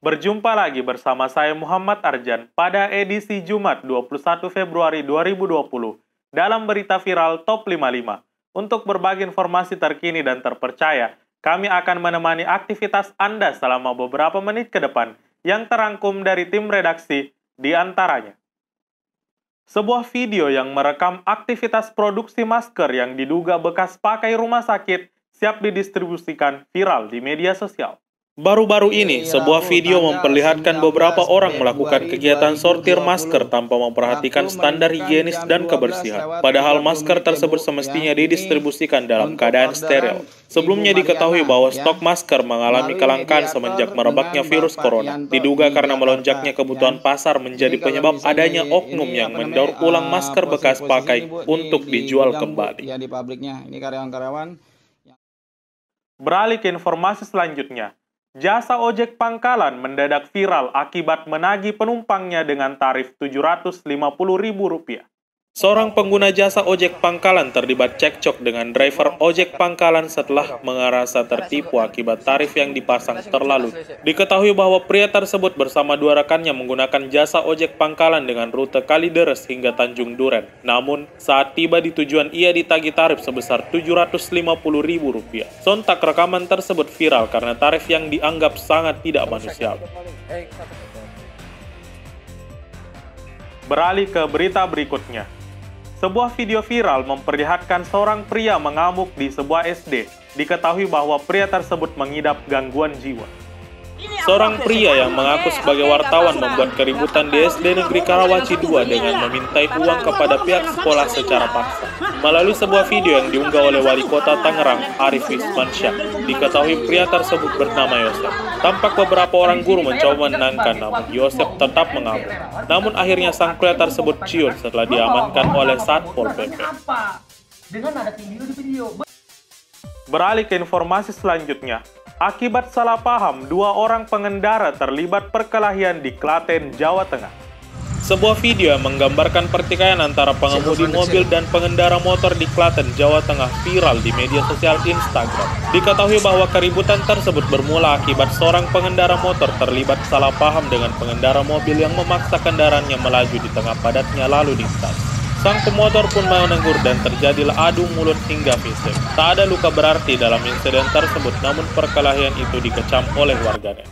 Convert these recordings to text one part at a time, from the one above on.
Berjumpa lagi bersama saya Muhammad Arjan pada edisi Jumat 21 Februari 2020 dalam berita viral Top 55. Untuk berbagi informasi terkini dan terpercaya, kami akan menemani aktivitas Anda selama beberapa menit ke depan yang terangkum dari tim redaksi di antaranya. Sebuah video yang merekam aktivitas produksi masker yang diduga bekas pakai rumah sakit siap didistribusikan viral di media sosial. Baru-baru ini, sebuah video memperlihatkan beberapa orang melakukan kegiatan sortir masker tanpa memperhatikan standar higienis dan kebersihan. Padahal masker tersebut semestinya didistribusikan dalam keadaan steril. Sebelumnya diketahui bahwa stok masker mengalami kelangkaan semenjak merebaknya virus corona. Diduga karena melonjaknya kebutuhan pasar menjadi penyebab adanya oknum yang mendaur ulang masker bekas pakai untuk dijual kembali. Beralih ke informasi selanjutnya. Jasa ojek pangkalan mendadak viral akibat menagih penumpangnya dengan tarif Rp750.000. Seorang pengguna jasa ojek pangkalan terlibat cekcok dengan driver ojek pangkalan setelah merasa tertipu akibat tarif yang dipasang terlalu. Diketahui bahwa pria tersebut bersama dua rekannya menggunakan jasa ojek pangkalan dengan rute Kalideres hingga Tanjung Duren. Namun, saat tiba di tujuan ia ditagih tarif sebesar Rp750.000. Sontak rekaman tersebut viral karena tarif yang dianggap sangat tidak manusiawi. Beralih ke berita berikutnya. Sebuah video viral memperlihatkan seorang pria mengamuk di sebuah SD. Diketahui bahwa pria tersebut mengidap gangguan jiwa. Seorang pria yang mengaku sebagai wartawan membuat keributan di SD Negeri Karawaci II dengan memintai uang kepada pihak sekolah secara paksa. Melalui sebuah video yang diunggah oleh Wali Kota Tangerang, Arif Wismansyah, diketahui pria tersebut bernama Yosef. Tampak beberapa orang guru mencoba menenangkan, namun Yosef tetap mengamuk. Namun akhirnya sang pria tersebut ciut setelah diamankan oleh Satpol PP. Beralih ke informasi selanjutnya. Akibat salah paham, dua orang pengendara terlibat perkelahian di Klaten, Jawa Tengah. Sebuah video yang menggambarkan pertikaian antara pengemudi mobil dan pengendara motor di Klaten, Jawa Tengah viral di media sosial Instagram. Diketahui bahwa keributan tersebut bermula akibat seorang pengendara motor terlibat salah paham dengan pengendara mobil yang memaksa kendaraannya melaju di tengah padatnya lalu lintas. Sang pemotor pun menegur dan terjadilah adu mulut hingga fisik. Tak ada luka berarti dalam insiden tersebut, namun perkelahian itu dikecam oleh warganet.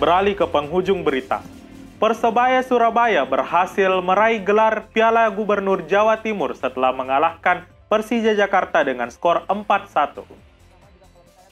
Beralih ke penghujung berita. Persebaya Surabaya berhasil meraih gelar Piala Gubernur Jawa Timur setelah mengalahkan Persija Jakarta dengan skor 4-1.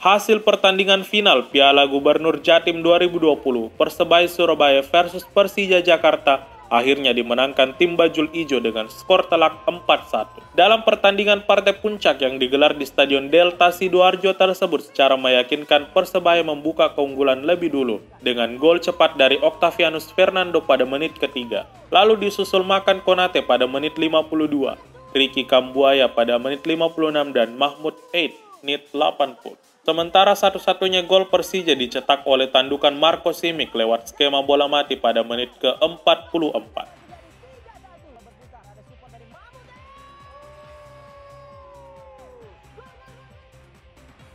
Hasil pertandingan final Piala Gubernur Jatim 2020, Persebaya Surabaya versus Persija Jakarta akhirnya dimenangkan tim Bajul Ijo dengan skor telak 4-1. Dalam pertandingan partai puncak yang digelar di Stadion Delta Sidoarjo tersebut secara meyakinkan Persebaya membuka keunggulan lebih dulu dengan gol cepat dari Octavianus Fernando pada menit ketiga. Lalu disusul Makan Konate pada menit 52, Ricky Kambuaya pada menit 56 dan Mahmud Eid menit 80. Sementara satu-satunya gol Persija dicetak oleh tandukan Marco Simic lewat skema bola mati pada menit ke-44.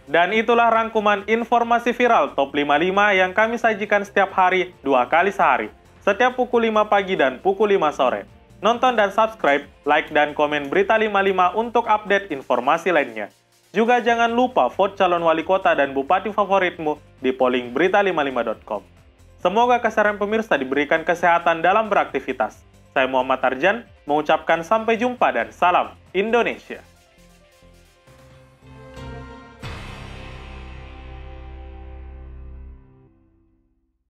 Dan itulah rangkuman informasi viral Top 55 yang kami sajikan setiap hari 2 kali sehari, setiap pukul 5 pagi dan pukul 5 sore. Nonton dan subscribe, like dan komen Berita 55 untuk update informasi lainnya. Juga jangan lupa vote calon wali kota dan bupati favoritmu di polling berita55.com. Semoga kesaran pemirsa diberikan kesehatan dalam beraktivitas. Saya Muhammad Arjan mengucapkan sampai jumpa dan salam Indonesia.